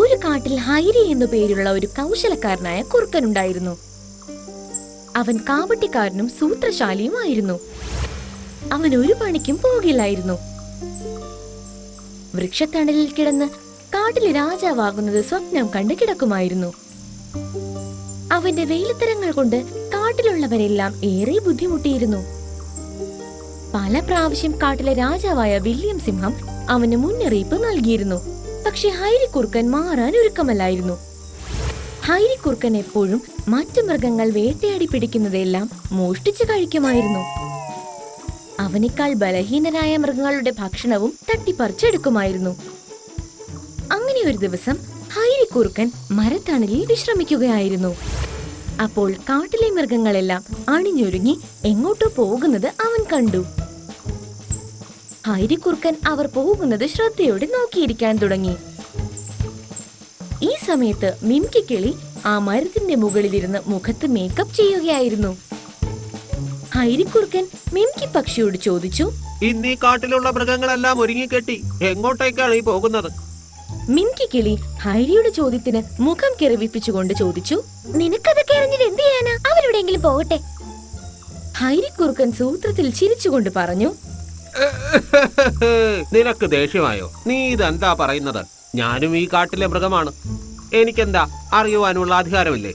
ഒരു കാട്ടിൽ ഹൈരി എന്നു പേരുള്ള ഒരു കൗശലക്കാരനായ കുറുക്കനുണ്ടായിരുന്നു. അവൻ കാവട്ടിക്കാരനും സൂത്രശാലിയുമായിരുന്നു. അവൻ ഒരു പണിക്കും പോകില്ലായിരുന്നു. വൃക്ഷത്തണലിൽ കിടന്ന് കാട്ടിലെ രാജാവാകുന്നത് സ്വപ്നം കണ്ട് കിടക്കുമായിരുന്നു. അവന്റെ വെയിലത്തരങ്ങൾ കൊണ്ട് കാട്ടിലുള്ളവരെല്ലാം ഏറെ ബുദ്ധിമുട്ടിയിരുന്നു. പല പ്രാവശ്യം കാട്ടിലെ രാജാവായ വില്യം സിംഹം അവന് മുന്നറിയിപ്പ് നൽകിയിരുന്നു. പക്ഷെ ഹൈരി കുറുക്കൻ മാറാൻ ഒരുക്കമല്ലായിരുന്നു. ഹൈരി കുറുക്കൻ എപ്പോഴും മറ്റു മൃഗങ്ങൾ വേട്ടയാടി പിടിക്കുന്നതെല്ലാം മോഷ്ടിച്ചു കഴിക്കുമായിരുന്നു. അവനേക്കാൾ ബലഹീനരായ മൃഗങ്ങളുടെ ഭക്ഷണവും തട്ടിപ്പറിച്ചെടുക്കുമായിരുന്നു. അങ്ങനെ ഒരു ദിവസം ഹൈരി കുറുക്കൻ മരത്തണലിൽ വിശ്രമിക്കുകയായിരുന്നു. അപ്പോൾ കാട്ടിലെ മൃഗങ്ങളെല്ലാം അണിഞ്ഞൊരുങ്ങി എങ്ങോട്ടോ പോകുന്നത് അവൻ കണ്ടു. ഹൈരി കുറുക്കൻ അവർ പോകുന്നത് ശ്രദ്ധയോടെ നോക്കിയിരിക്കാൻ തുടങ്ങി. ഈ സമയത്ത് മിംകി കിളി ആ മരത്തിന്റെ മുകളിലിരുന്ന് മുഖത്ത് മേക്കപ്പ് ചെയ്യുകയായിരുന്നു. ഹൈരി കുറുക്കൻ മിംകി പക്ഷിയോട് ചോദിച്ചു, ഇന്ന് ഈ കാട്ടിലുള്ള മൃഗങ്ങളെല്ലാം ഒരുങ്ങിക്കെട്ടി എങ്ങോട്ടേക്കാണ് ഈ പോകുന്നത്? മിംകി കിളി ഹൈരിയുടെ ചോദ്യത്തിന് മുഖം കിറവിപ്പിച്ചുകൊണ്ട് ചോദിച്ചു, നിനക്കതൊക്കെ അറിഞ്ഞിട്ട് എന്ത് ചെയ്യാനാ? അവരെവിടെയെങ്കിലും പോകട്ടെ. ഹൈരി കുറുക്കൻ സൂത്രത്തിൽ ചിരിച്ചുകൊണ്ട് പറഞ്ഞു, നിനക്ക് ദേഷ്യമായോ? നീ ഇതെന്താ പറയുന്നത്? ഞാനും ഈ കാട്ടിലെ മൃഗമാണ്. എനിക്കെന്താ അറിയുവാനുള്ള അധികാരമില്ലേ?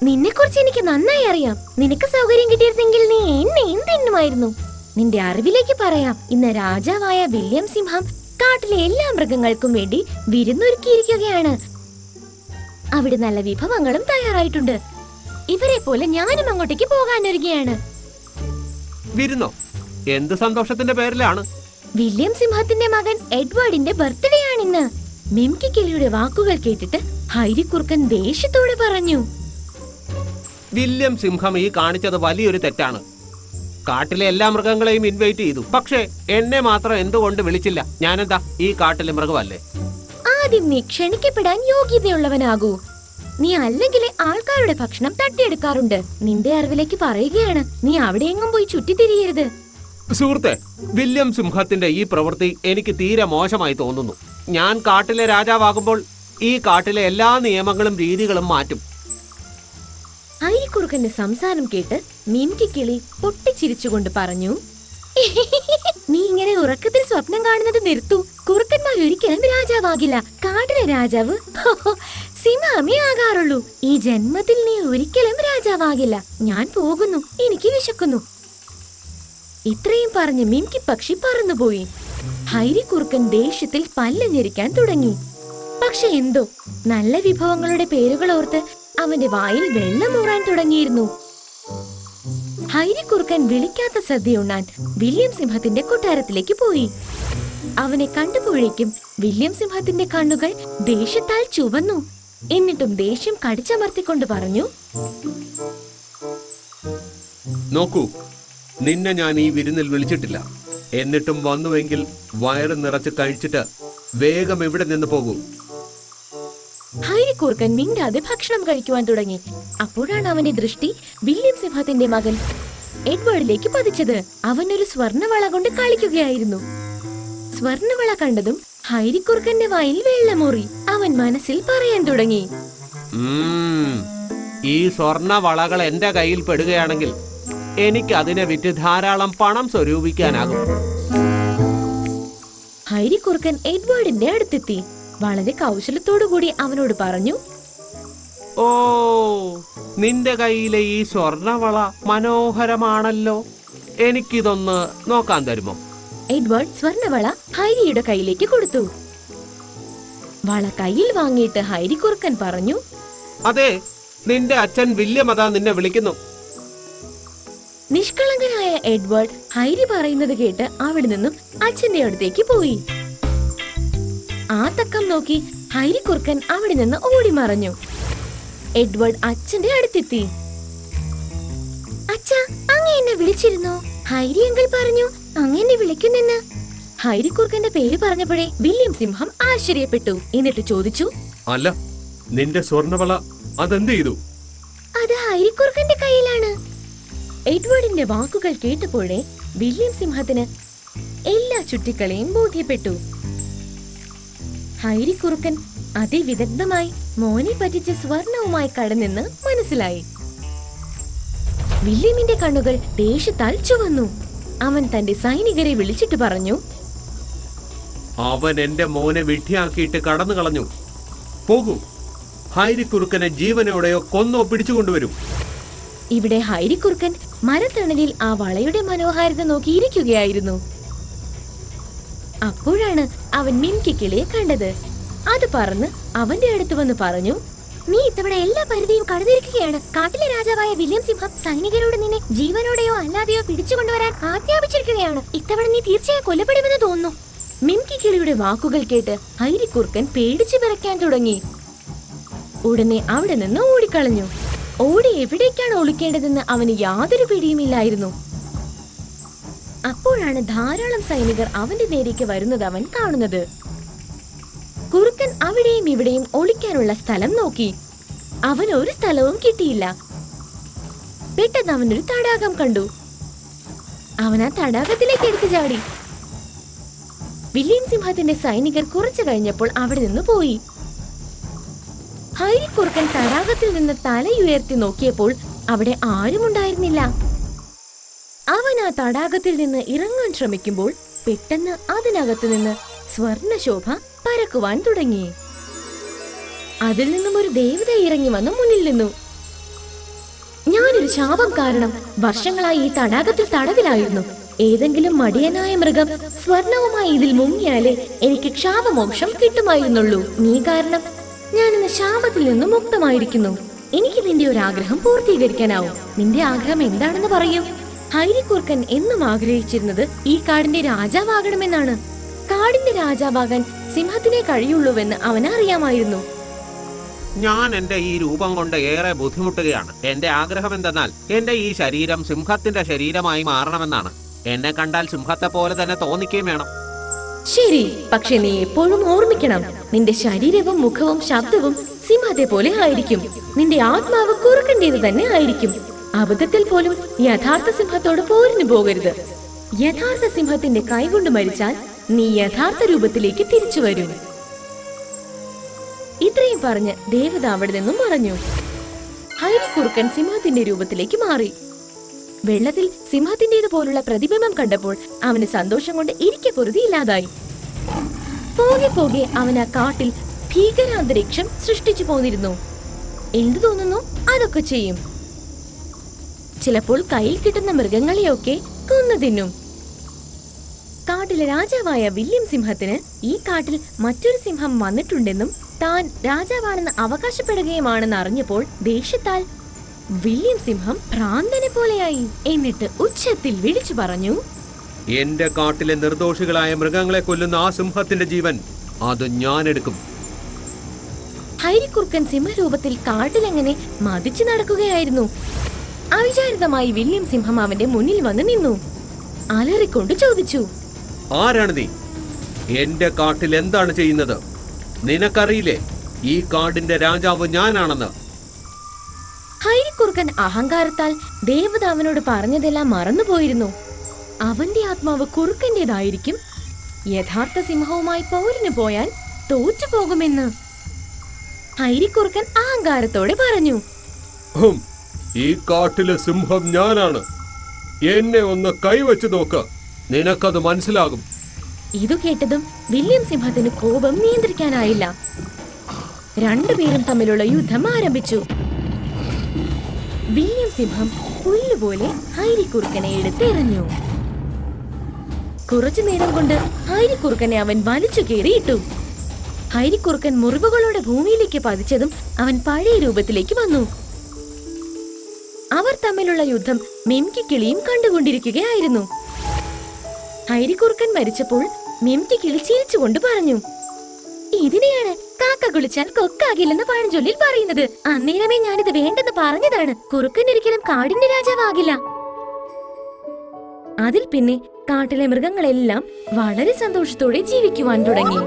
നിന്നെ കുറിച്ച് എനിക്ക് നന്നായി അറിയാം. നിനക്ക് സൗകര്യം കിട്ടിയിരുന്നെങ്കിൽ നീ എന്നെ എന്തെന്നുമായിരുന്നു. നിന്റെ അറിവിലേക്ക് പറയാം, ഇന്ന് രാജാവായ വില്യം സിംഹം കാട്ടിലെ എല്ലാ മൃഗങ്ങൾക്കും വേണ്ടി വിരുന്നൊരുക്കിയിരിക്കുകയാണ്. അവിടെ നല്ല വിഭവങ്ങളും തയ്യാറായിട്ടുണ്ട്. ഇവരെ പോലെ ഞാനും അങ്ങോട്ടേക്ക് പോകാനൊരുങ്ങുകയാണ്. വിരുന്നോ? എന്ത് സന്തോഷത്തിന്റെ പേരിലാണ്? വില്യം സിംഹത്തിന്റെ മകൻ എഡ്വേർഡിന്റെ ബർത്ത്ഡേ ആണിന്ന്. മിംകി കിളിയുടെ വാക്കുകൾ കേട്ടിട്ട് ഹൈരി കുറുക്കൻ ദേഷ്യത്തോടെ പറഞ്ഞു, വില്യം സിംഹം ഈ കാണിച്ചത് വലിയൊരു തെറ്റാണ്. കാട്ടിലെ എല്ലാ മൃഗങ്ങളെയും ഇൻവൈറ്റ് ചെയ്തു, പക്ഷേ എന്നെ മാത്രം എന്തുകൊണ്ട് വിളിച്ചില്ല? ഞാനെന്താ ഈ കാട്ടിലെ മൃഗമല്ലേ? ആദ്യം നീ ക്ഷണിക്കപ്പെടാൻ യോഗ്യതയുള്ളവനാകൂ. നീ അല്ലെങ്കിൽ ആൾക്കാരുടെ ഭക്ഷണം തട്ടിയെടുക്കാറുണ്ട്. നിന്റെ അറിവിലേക്ക് പറയുകയാണ്, നീ അവിടെയെങ്ങും പോയി ചുറ്റിത്തിരിയരുത്. സുഹൃത്തെ, വില്യം സിംഹത്തിന്റെ ഈ പ്രവൃത്തി എനിക്ക് തീരെ മോശമായി തോന്നുന്നു. ഞാൻ കാട്ടിലെ രാജാവാകുമ്പോൾ ഈ കാട്ടിലെ എല്ലാ നിയമങ്ങളും രീതികളും മാറ്റും. ഹൈരിക്കുറുക്കന്റെ സംസാരം കേട്ട് മിംകി കിളി പൊട്ടിച്ചിരിച്ചുകൊണ്ട് പറഞ്ഞു, നീ ഇങ്ങനെ ഉറക്കത്തിൽ സ്വപ്നം കാണുന്നത് നിർത്തൂ. കുറുക്കന്മാർ ഒരിക്കലും രാജാവാകില്ല. കാട്ടിലെ രാജാവ് സിംഹമേ ആകാറുള്ളൂ. ഈ ജന്മത്തിൽ നീ ഒരിക്കലും രാജാവാകില്ല. ഞാൻ പോകുന്നു, എനിക്ക് വിശക്കുന്നു. ഇത്രയും പറഞ്ഞ് മിംകി പക്ഷി പറന്നുപോയി. ഹൈരി കുറുക്കൻ ദേഷ്യത്തിൽ പല്ല് ഞെരിക്കാൻ തുടങ്ങി. പക്ഷെ എന്തോ നല്ല വിഭവങ്ങളുടെ പേരുകൾ ഓർത്ത് അവന്റെ വായിൽ വെള്ളമൂറാൻ തുടങ്ങിയിരുന്നു. ഹൈരി കുറുക്കൻ വിളിക്കാത്ത സദ്യയുണ്ണാൻ വില്യം സിംഹത്തിന്റെ കൊട്ടാരത്തിലേക്ക് പോയി. അവനെ കണ്ടുപോഴേക്കും വില്യം സിംഹത്തിന്റെ കണ്ണുകൾ ദേഷ്യത്താൽ ചുവന്നു. എന്നിട്ടും ദേഷ്യം കടിച്ചമർത്തിക്കൊണ്ട് പറഞ്ഞു, നോക്കൂ, നിന്നെ ഞാൻ ഈ വിരുന്നിൽ വിളിച്ചിട്ടില്ല. എന്നിട്ടും വന്നുവെങ്കിൽ വയറ് നിറച്ച് കഴിച്ചിട്ട് വേഗം ഇവിടെ നിന്ന് പോകൂ. ഹൈരി കുറുക്കൻ മിണ്ടാതെ ഭക്ഷണം കഴിക്കുവാൻ തുടങ്ങി. അപ്പോഴാണ് അവന്റെ ദൃഷ്ടി വില്യം സിംഹത്തിന്റെ മകൻ എഡ്വേർഡിലേക്ക് പതിച്ചത്. അവൻ ഒരു സ്വർണവള കൊണ്ട് കളിക്കുകയായിരുന്നു. സ്വർണവള കണ്ടതും ഹൈരി കുറുക്കന്റെ വായിൽ വെള്ളമൂറി. അവൻ മനസ്സിൽ പറയാൻ തുടങ്ങി, ഈ സ്വർണ വളകൾ എന്റെ കയ്യിൽ പെടുകയാണെങ്കിൽ എനിക്ക് അതിനെ വിറ്റ് ധാരാളം പണം സ്വരൂപിക്കാനാകും. ഹൈരി കുറുക്കൻ എഡ്വേർഡിന്റെ അടുത്തെത്തി. വളരെ കൗശലത്തോടുകൂടി അവനോട് പറഞ്ഞു, ഓ, നിന്റെ കയ്യിലെ ഈ സ്വർണവള മനോഹരമാണല്ലോ. എനിക്കിതൊന്ന് നോക്കാൻ തരുമോ? എഡ്വേർഡ് സ്വർണവള ഹൈരിയുടെ കയ്യിലേക്ക് കൊടുത്തു. വള കയ്യിൽ വാങ്ങിയിട്ട് ഹൈരി കുറുക്കൻ പറഞ്ഞു, അതെ, നിന്റെ അച്ഛൻ വില്യം അതാ നിന്നെ വിളിക്കുന്നു. നിഷ്കളങ്കനായ എഡ്വേർഡ് ഹൈരി പറയുന്നത് കേട്ട് അവിടെ നിന്നും അച്ഛന്റെ അടുത്തേക്ക് പോയി. ആ തക്കം നോക്കി ഹൈരി കുറുക്കൻ അവിടെ നിന്ന് ഓടി മറഞ്ഞു. എഡ്വേർഡ് അച്ഛന്റെ അടുത്തെത്തി. അച്ഛാ, അങ്ങ് എന്നെ വിളിച്ചിരുന്നോ? ഹൈരി അങ്കിൾ പറഞ്ഞു അങ്ങ് എന്നെ വിളിക്കുന്നെന്ന്. ഹൈരി കുറുക്കന്റെ പേര് പറഞ്ഞപ്പോഴേ വില്യം സിംഹം ആശ്ചര്യപ്പെട്ടു. എന്നിട്ട് ചോദിച്ചു, അല്ല, നിന്റെ സ്വർണവള അതെന്ത് ചെയ്തു? അത് ഹൈരി കുറുക്കന്റെ കയ്യിലാണ്. എഡ്വേർഡിന്റെ വാക്കുകൾ കേട്ടപ്പോഴേ വില്യം സിംഹത്തിന് എല്ലാ ചുറ്റിക്കളിയും ബോധ്യപ്പെട്ടു. ഹൈരി കുറുക്കൻ അതിവിദഗ്ധമായി മോനെ പറ്റിച്ച് സ്വർണവുമായി കടന്നെന്ന് മനസ്സിലായി. വില്യമിന്റെ കണ്ണുകൾ ദേഷ്യത്താൽ ചുവന്നു. അവൻ തന്റെ സൈനികരെ വിളിച്ചിട്ട് പറഞ്ഞു, അവൻ എന്റെ മോനെ വിഡ്ഢിയാക്കിയിട്ട് കടന്നു കളഞ്ഞു. പോകൂ, ഹൈരിക്കുറുക്കനെ ജീവനോടെയോ കൊന്നോ പിടിച്ചുകൊണ്ടുവരും. ഇവിടെ ഹൈരിക്കുറുക്കൻ മരത്തണലിൽ ആ വളയുടെ മനോഹാരിത നോക്കിയിരിക്കുകയായിരുന്നു. അപ്പോഴാണ് അവൻ മിംകി കിളിയെ കണ്ടത്. അത് പറന്ന് അവന്റെ അടുത്ത് വന്ന് പറഞ്ഞു, നീ ഇത്തവണ എല്ലാ പരിധിയും കടന്നിരിക്കുകയാണ്. കാട്ടിലെ രാജാവായ വില്യം സിംഹം സൈനികരോട് നിന്നെ ജീവനോടെയോ അല്ലാതെയോ പിടിച്ചുകൊണ്ടുവരാൻ ആജ്ഞാപിച്ചിരിക്കുകയാണ്. ഇത്തവണ നീ തീർച്ചയായും കൊല്ലപ്പെടുമെന്ന് തോന്നുന്നു. മിംകി കിളിയുടെ വാക്കുകൾ കേട്ട് ഹൈരിക്കുറുക്കൻ പേടിച്ചു വിറയ്ക്കാൻ തുടങ്ങി. ഉടനെ അവിടെ നിന്ന് ഓടിക്കളഞ്ഞു. ഓടി എവിടേക്കാണ് ഒളിക്കേണ്ടതെന്ന് അവന് യാതൊരു പിടിയുമില്ലായിരുന്നു. അപ്പോഴാണ് ധാരാളം സൈനികർ അവന്റെ നേരേക്ക് വരുന്നത് അവൻ കാണുന്നത്. കുറുക്കൻ അവിടെയും ഇവിടെയും ഒളിക്കാനുള്ള സ്ഥലം നോക്കി. അവൻ ഒരു സ്ഥലവും കിട്ടിയില്ല. പെട്ടെന്ന് അവനൊരു തടാകം കണ്ടു. അവൻ ആ തടാകത്തിലേക്ക് എടുത്തു ചാടി. വില്യം സിംഹത്തിന്റെ സൈനികർ കുറച്ചു കഴിഞ്ഞപ്പോൾ അവിടെ നിന്ന് പോയി. ഹൈരിക്കുറുക്കൻ തടാകത്തിൽ നിന്ന് തലയുയർത്തി നോക്കിയപ്പോൾ അവിടെ ആരുമുണ്ടായിരുന്നില്ല. അവൻ ആ തടാകത്തിൽ നിന്ന് ഇറങ്ങാൻ ശ്രമിക്കുമ്പോൾ പെട്ടെന്ന് അതിനകത്തു നിന്ന് സ്വർണശോഭ പരക്കുവാൻ തുടങ്ങി. അതിൽ നിന്നും ഒരു ദേവത ഇറങ്ങി വന്ന് മുന്നിൽ നിന്നു. ഞാനൊരു ശാപം കാരണം വർഷങ്ങളായി ഈ തടാകത്തിൽ തടവിലായിരുന്നു. ഏതെങ്കിലും മടിയനായ മൃഗം സ്വർണവുമായി ഇതിൽ മുങ്ങിയാലേ എനിക്ക് ക്ഷാപമോക്ഷം കിട്ടുമായിരുന്നുള്ളൂ. നീ കാരണം ഞാൻ ഇന്ന് ശാപത്തിൽ നിന്നും മുക്തമായിരിക്കുന്നു. എനിക്ക് നിന്റെ ഒരു ആഗ്രഹം പൂർത്തീകരിക്കാനാവും. നിന്റെ ആഗ്രഹം എന്താണെന്ന് പറയൂ. ഹൈരിക്കുറുക്കൻ എന്നും ആഗ്രഹിച്ചിരുന്നത് ഈ കാടിന്റെ രാജാവാകണമെന്നാണ്. കാടിന്റെ രാജാവാകാൻ സിംഹത്തിനെ കഴിയുള്ളൂവെന്ന് അവന് അറിയാമായിരുന്നു. ഞാൻ എന്റെ ഈ രൂപം കൊണ്ട് ഏറെ ബുദ്ധിമുട്ടുകയാണ്. എന്റെ ആഗ്രഹം എന്തെന്നാൽ എന്റെ ഈ ശരീരം സിംഹത്തിന്റെ ശരീരമായി മാറണമെന്നാണ്. എന്നെ കണ്ടാൽ സിംഹത്തെ പോലെ തന്നെ തോന്നിക്കുകയും വേണം. ശരി, പക്ഷെ നീ എപ്പോഴും ഓർമ്മിക്കണം, നിന്റെ ശരീരവും മുഖവും ശബ്ദവും സിംഹത്തെ പോലെ ആയിരിക്കും. നിന്റെ ആത്മാവ് കുറുക്കന്റേത് തന്നെ ആയിരിക്കും. അബദ്ധത്തിൽ പോലും യഥാർത്ഥ സിംഹത്തോട് പോരിന് പോകരുത്. യഥാർത്ഥ സിംഹത്തിന്റെ കൈകൊണ്ട് മരിച്ചാൽ നീ യഥാർത്ഥ രൂപത്തിലേക്ക് തിരിച്ചു വരും. ഇത്രയും പറഞ്ഞ് ദേവത അവിടെ നിന്നും മറഞ്ഞു. ഹൈരിക്കുറുക്കൻ സിംഹത്തിന്റെ രൂപത്തിലേക്ക് മാറി. വെള്ളത്തിൽ സിംഹത്തിന്റേത് പോലുള്ള പ്രതിബിംബം കണ്ടപ്പോൾ അവന് സന്തോഷം കൊണ്ട് ഇരിക്കെ പൊറുതി ഇല്ലാതായി. പോകെ പോകെ അവൻ ആ കാട്ടിൽ ഭീകരാന്തരീക്ഷം സൃഷ്ടിച്ചു പോന്നിരുന്നു. എന്തു തോന്നുന്നു അതൊക്കെ ചെയ്യും. ചിലപ്പോൾ കയ്യിൽ കിട്ടുന്ന മൃഗങ്ങളെയൊക്കെ കൊന്നു തിന്നും. കാട്ടിലെ രാജാവായ വില്യം സിംഹത്തിന് ഈ കാട്ടിൽ മറ്റൊരു സിംഹം വന്നിട്ടുണ്ടെന്നും താൻ രാജാവാണെന്ന് അവകാശപ്പെടുകയുമാണെന്ന് അറിഞ്ഞപ്പോൾ ദേഷ്യത്താൽ വില്യം സിംഹം ഭ്രാന്തനെ പോലെയായി. എന്നിട്ട് ഉച്ചത്തിൽ വിളിച്ചു പറഞ്ഞു, എന്റെ കാട്ടിലെ നിർദോഷികളായ മൃഗങ്ങളെ കൊല്ലുന്ന ആ സിംഹത്തിന്റെ ജീവൻ അത് ഞാൻ എടുക്കും. ഹൈരിക്കുറുക്കൻ സിംഹരൂപത്തിൽ കാട്ടിലെങ്ങനെ മതിച്ചു നടക്കുകയായിരുന്നു. അവിചാരിതമായി വില്യം സിംഹം അവന്റെ മുന്നിൽ വന്ന് നിന്നു. അലറിക്കൊണ്ട് ചോദിച്ചു, ആരാണ് നീ? എന്റെ കാട്ടിൽ എന്താണ് ചെയ്യുന്നത്? നിനക്കറിയില്ലേ ഈ കാടിന്റെ രാജാവ് ഞാനാണെന്ന്? ഹൈരിക്കുറുക്കൻ അഹങ്കാരത്താൽ ദേവത അവനോട് പറഞ്ഞതെല്ലാം മറന്നുപോയിരുന്നു. അവന്റെ ആത്മാവ് കുറുക്കന്റേതായിരിക്കും. യഥാർത്ഥ സിംഹവുമായി പോരിന് പോയാൽ തോറ്റുപോകുമെന്ന് ഹൈരിക്കുറുക്കൻ അഹങ്കാരത്തോടെ പറഞ്ഞു. ഈ കാട്ടിലെ സിംഹം ഞാനാണ്. എന്നെ ഒന്ന് കൈവച്ച് നോക്ക്, നിനക്കത് മനസ്സിലാകും. ഇതു കേട്ടതും വില്യം സിംഹത്തിന് കോപം നിയന്ത്രിക്കാനായില്ല. രണ്ടുപേരും തമ്മിലുള്ള യുദ്ധം ആരംഭിച്ചു. വില്യം സിംഹം പുല്ലുപോലെ ഹൈരിക്കുറുക്കനെ എടുത്തെറിഞ്ഞു. കുറച്ചു നേരം കൊണ്ട് ഹൈരിക്കുറുക്കനെ അവൻ വലിച്ചു കയറിയിട്ടു. ഹൈരിക്കുറുക്കൻ മുറിവുകളോടെ ഭൂമിയിലേക്ക് പതിച്ചതും അവൻ പഴയ രൂപത്തിലേക്ക് വന്നു. അവർ തമ്മിലുള്ള യുദ്ധം മിംകി കിളിയും കണ്ടുകൊണ്ടിരിക്കുകയായിരുന്നു. ഹൈരിക്കുറുക്കൻ മരിച്ചപ്പോൾ മിംകി കിളി ചിരിച്ചുകൊണ്ട് പറഞ്ഞു, ഇതിനെയാണ് കാക്ക കുളിച്ചാൽ കൊക്കാകില്ലെന്ന് പഴഞ്ചൊല്ലിൽ പറയുന്നത്. അന്നേരമേ ഞാനിത് വേണ്ടെന്ന് പറഞ്ഞതാണ്. കുറുക്കൻ ഒരിക്കലും കാടിന്റെ രാജാവാകില്ല. അതിൽ പിന്നെ കാട്ടിലെ മൃഗങ്ങളെല്ലാം വളരെ സന്തോഷത്തോടെ ജീവിക്കുവാൻ തുടങ്ങി.